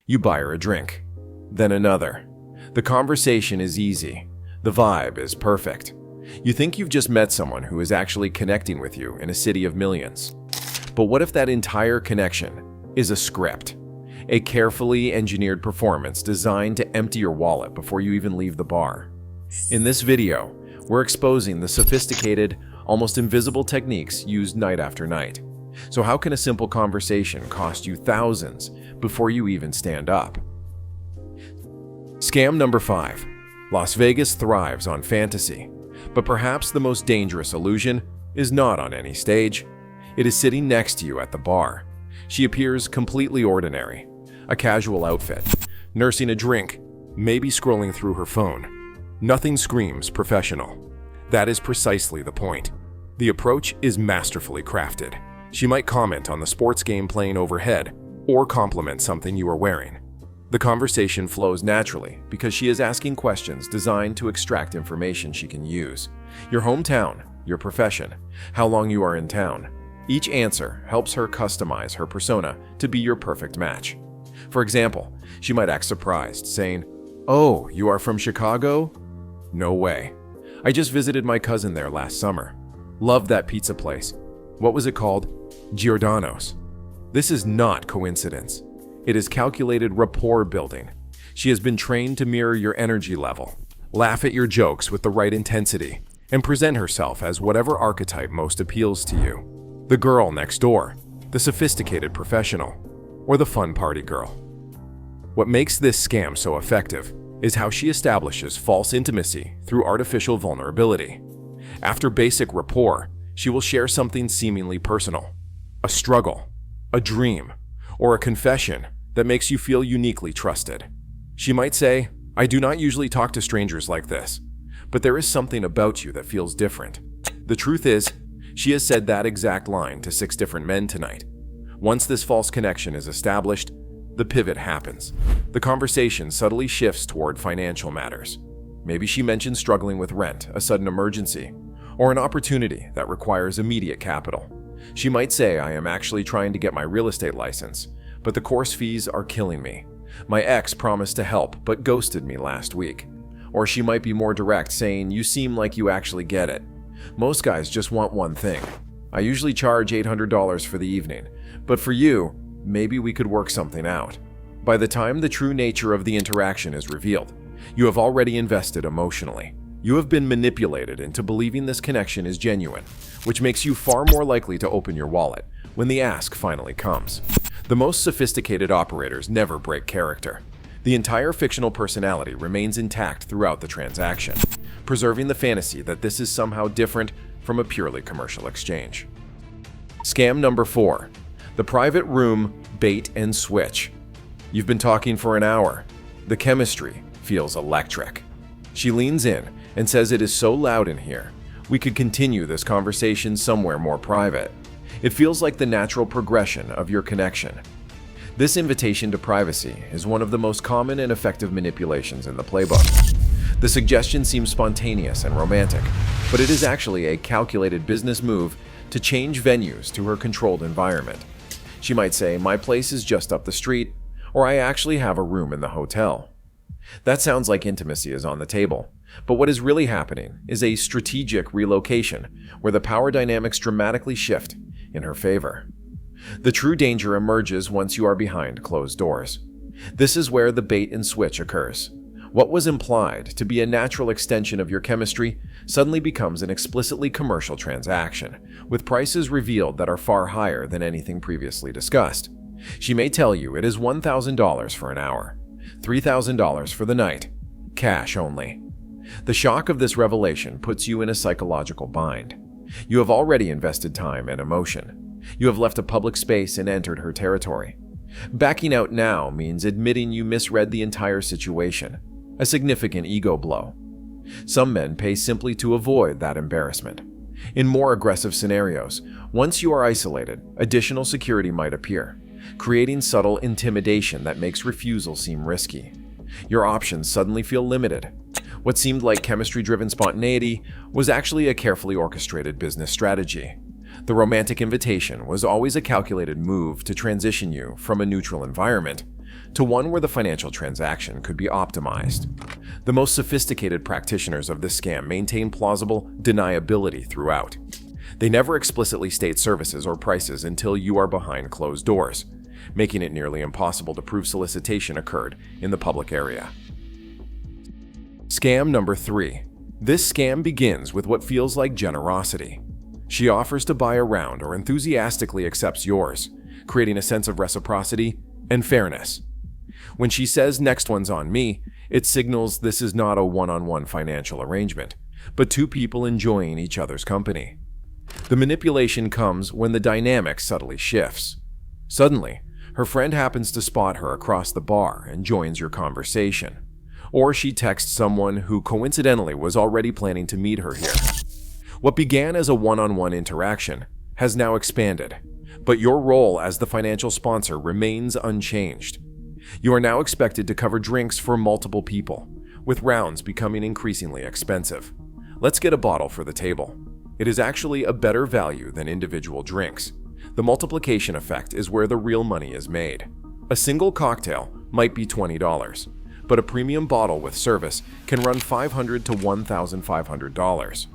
You buy her a drink, then another. The conversation is easy. The vibe is perfect. You think you've just met someone who is actually connecting with you in a city of millions. But what if that entire connection is a script? A carefully engineered performance designed to empty your wallet before you even leave the bar. In this video, we're exposing the sophisticated, almost invisible techniques used night after night. So how can a simple conversation cost you thousands before you even stand up? Scam number 5. Las Vegas thrives on fantasy, but perhaps the most dangerous illusion is not on any stage. It is sitting next to you at the bar. She appears completely ordinary, a casual outfit, nursing a drink, maybe scrolling through her phone. Nothing screams professional. That is precisely the point. The approach is masterfully crafted. She might comment on the sports game playing overhead or compliment something you are wearing. The conversation flows naturally because she is asking questions designed to extract information she can use. Your hometown, your profession, how long you are in town. Each answer helps her customize her persona to be your perfect match. For example, she might act surprised, saying, "Oh, you are from Chicago? No way. I just visited my cousin there last summer. Loved that pizza place. What was it called? Giordano's." This is not coincidence. It is calculated rapport building. She has been trained to mirror your energy level, laugh at your jokes with the right intensity, and present herself as whatever archetype most appeals to you. The girl next door, the sophisticated professional, or the fun party girl. What makes this scam so effective is how she establishes false intimacy through artificial vulnerability. After basic rapport, she will share something seemingly personal, a struggle, a dream, or a confession that makes you feel uniquely trusted. She might say, "I do not usually talk to strangers like this, but there is something about you that feels different." The truth is, she has said that exact line to 6 different men tonight. Once this false connection is established, the pivot happens. The conversation subtly shifts toward financial matters. Maybe she mentions struggling with rent, a sudden emergency, or an opportunity that requires immediate capital. She might say, "I am actually trying to get my real estate license, but the course fees are killing me. My ex promised to help, but ghosted me last week." Or she might be more direct, saying, "You seem like you actually get it. Most guys just want one thing. I usually charge $800 for the evening, but for you, maybe we could work something out." By the time the true nature of the interaction is revealed, you have already invested emotionally. You have been manipulated into believing this connection is genuine, which makes you far more likely to open your wallet when the ask finally comes. The most sophisticated operators never break character. The entire fictional personality remains intact throughout the transaction, preserving the fantasy that this is somehow different from a purely commercial exchange. Scam number 4. The private room bait and switch. You've been talking for an hour. The chemistry feels electric. She leans in and says, "It is so loud in here. We could continue this conversation somewhere more private." It feels like the natural progression of your connection. This invitation to privacy is one of the most common and effective manipulations in the playbook. The suggestion seems spontaneous and romantic, but it is actually a calculated business move to change venues to her controlled environment. She might say, "My place is just up the street," or "I actually have a room in the hotel." That sounds like intimacy is on the table, but what is really happening is a strategic relocation where the power dynamics dramatically shift in her favor. The true danger emerges once you are behind closed doors. This is where the bait and switch occurs. What was implied to be a natural extension of your chemistry suddenly becomes an explicitly commercial transaction, with prices revealed that are far higher than anything previously discussed. She may tell you it is $1,000 for an hour, $3,000 for the night, cash only. The shock of this revelation puts you in a psychological bind. You have already invested time and emotion. You have left a public space and entered her territory. Backing out now means admitting you misread the entire situation, a significant ego blow. Some men pay simply to avoid that embarrassment. In more aggressive scenarios, once you are isolated, additional security might appear, creating subtle intimidation that makes refusal seem risky. Your options suddenly feel limited. What seemed like chemistry-driven spontaneity was actually a carefully orchestrated business strategy. The romantic invitation was always a calculated move to transition you from a neutral environment to one where the financial transaction could be optimized. The most sophisticated practitioners of this scam maintain plausible deniability throughout. They never explicitly state services or prices until you are behind closed doors, making it nearly impossible to prove solicitation occurred in the public area. Scam number 3. This scam begins with what feels like generosity. She offers to buy a round or enthusiastically accepts yours, creating a sense of reciprocity and fairness. When she says "next one's on me," it signals this is not a one-on-one financial arrangement, but two people enjoying each other's company. The manipulation comes when the dynamic subtly shifts. Suddenly, her friend happens to spot her across the bar and joins your conversation. Or she texts someone who coincidentally was already planning to meet her here. What began as a one-on-one interaction has now expanded, but your role as the financial sponsor remains unchanged. You are now expected to cover drinks for multiple people, with rounds becoming increasingly expensive. Let's get a bottle for the table. It is actually a better value than individual drinks. The multiplication effect is where the real money is made. A single cocktail might be $20, but a premium bottle with service can run $500 to $1,500.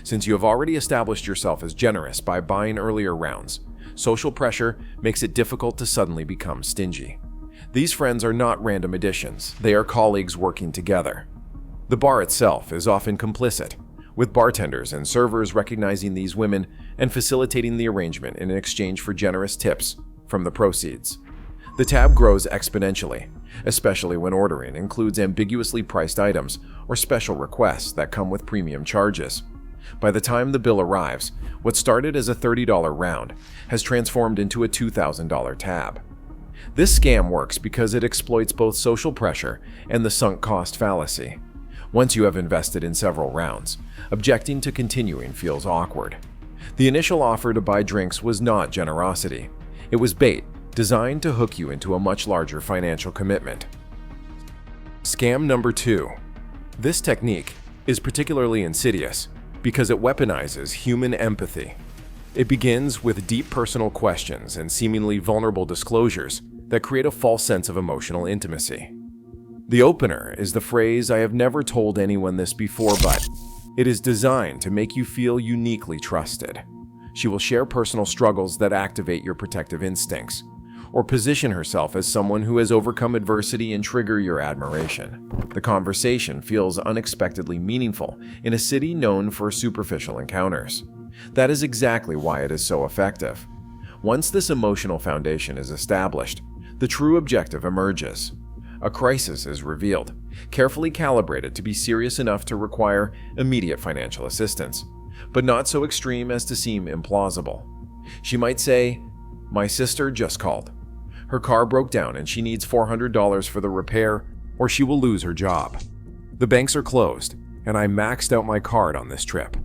Since you have already established yourself as generous by buying earlier rounds, social pressure makes it difficult to suddenly become stingy. These friends are not random additions, they are colleagues working together. The bar itself is often complicit, with bartenders and servers recognizing these women and facilitating the arrangement in exchange for generous tips from the proceeds. The tab grows exponentially, especially when ordering includes ambiguously priced items or special requests that come with premium charges. By the time the bill arrives, what started as a $30 round has transformed into a $2,000 tab. This scam works because it exploits both social pressure and the sunk cost fallacy. Once you have invested in several rounds, objecting to continuing feels awkward. The initial offer to buy drinks was not generosity. It was bait, designed to hook you into a much larger financial commitment. Scam number 2. This technique is particularly insidious because it weaponizes human empathy. It begins with deep personal questions and seemingly vulnerable disclosures that create a false sense of emotional intimacy. The opener is the phrase, "I have never told anyone this before, but..." It is designed to make you feel uniquely trusted. She will share personal struggles that activate your protective instincts, or position herself as someone who has overcome adversity and trigger your admiration. The conversation feels unexpectedly meaningful in a city known for superficial encounters. That is exactly why it is so effective. Once this emotional foundation is established, the true objective emerges. A crisis is revealed, carefully calibrated to be serious enough to require immediate financial assistance, but not so extreme as to seem implausible. She might say, "My sister just called. Her car broke down and she needs $400 for the repair, or she will lose her job. The banks are closed, and I maxed out my card on this trip.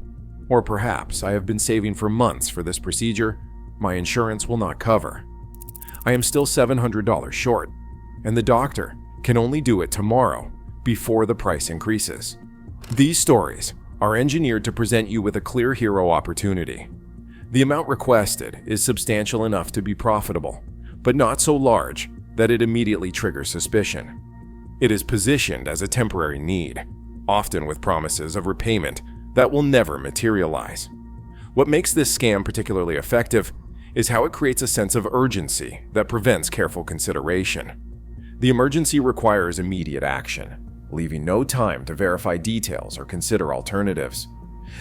Or perhaps I have been saving for months for this procedure. My insurance will not cover. I am still $700 short, and the doctor can only do it tomorrow before the price increases." These stories are engineered to present you with a clear hero opportunity. The amount requested is substantial enough to be profitable, but not so large that it immediately triggers suspicion. It is positioned as a temporary need, often with promises of repayment that will never materialize. What makes this scam particularly effective is how it creates a sense of urgency that prevents careful consideration. The emergency requires immediate action, leaving no time to verify details or consider alternatives.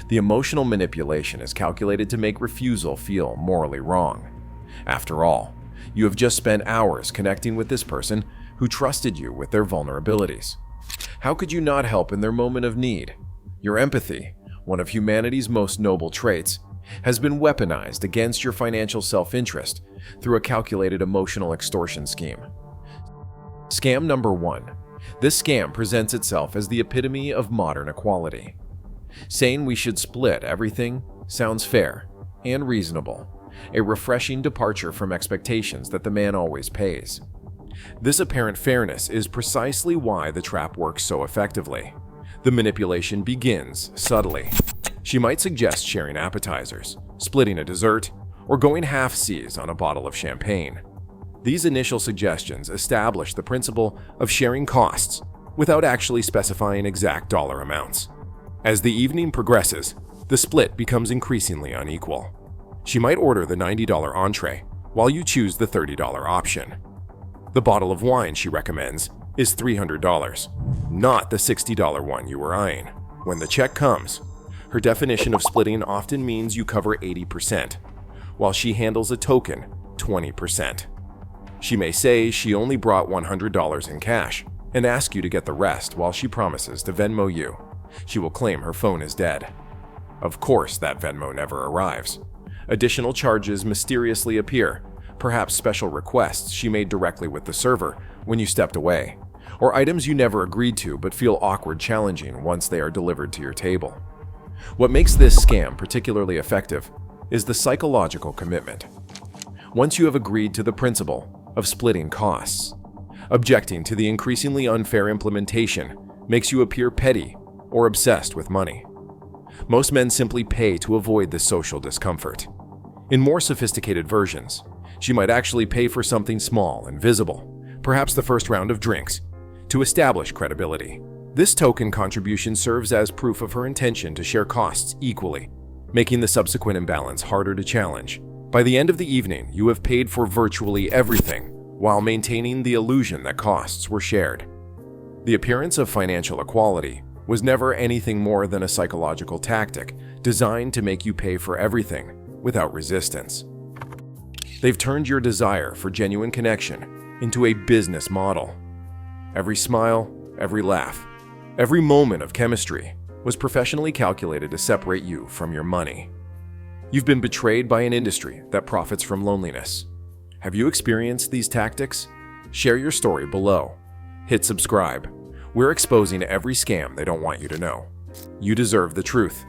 The emotional manipulation is calculated to make refusal feel morally wrong. After all, you have just spent hours connecting with this person who trusted you with their vulnerabilities. How could you not help in their moment of need? Your empathy, one of humanity's most noble traits, has been weaponized against your financial self-interest through a calculated emotional extortion scheme. Scam number 1. This scam presents itself as the epitome of modern equality. Saying we should split everything sounds fair and reasonable, a refreshing departure from expectations that the man always pays. This apparent fairness is precisely why the trap works so effectively. The manipulation begins subtly. She might suggest sharing appetizers, splitting a dessert, or going half-seas on a bottle of champagne. These initial suggestions establish the principle of sharing costs without actually specifying exact dollar amounts. As the evening progresses, the split becomes increasingly unequal. She might order the $90 entree while you choose the $30 option. The bottle of wine she recommends is $300, not the $60 one you were eyeing. When the check comes, her definition of splitting often means you cover 80%, while she handles a token 20%. She may say she only brought $100 in cash and ask you to get the rest while she promises to Venmo you. She will claim her phone is dead. Of course, that Venmo never arrives. Additional charges mysteriously appear, perhaps special requests she made directly with the server when you stepped away, or items you never agreed to but feel awkward challenging once they are delivered to your table. What makes this scam particularly effective is the psychological commitment. Once you have agreed to the principle of splitting costs, objecting to the increasingly unfair implementation makes you appear petty or obsessed with money. Most men simply pay to avoid this social discomfort. In more sophisticated versions, she might actually pay for something small and visible, perhaps the first round of drinks, to establish credibility. This token contribution serves as proof of her intention to share costs equally, making the subsequent imbalance harder to challenge. By the end of the evening, you have paid for virtually everything while maintaining the illusion that costs were shared. The appearance of financial equality was never anything more than a psychological tactic designed to make you pay for everything without resistance. They've turned your desire for genuine connection into a business model. Every smile, every laugh, every moment of chemistry was professionally calculated to separate you from your money. You've been betrayed by an industry that profits from loneliness. Have you experienced these tactics? Share your story below. Hit subscribe. We're exposing every scam they don't want you to know. You deserve the truth.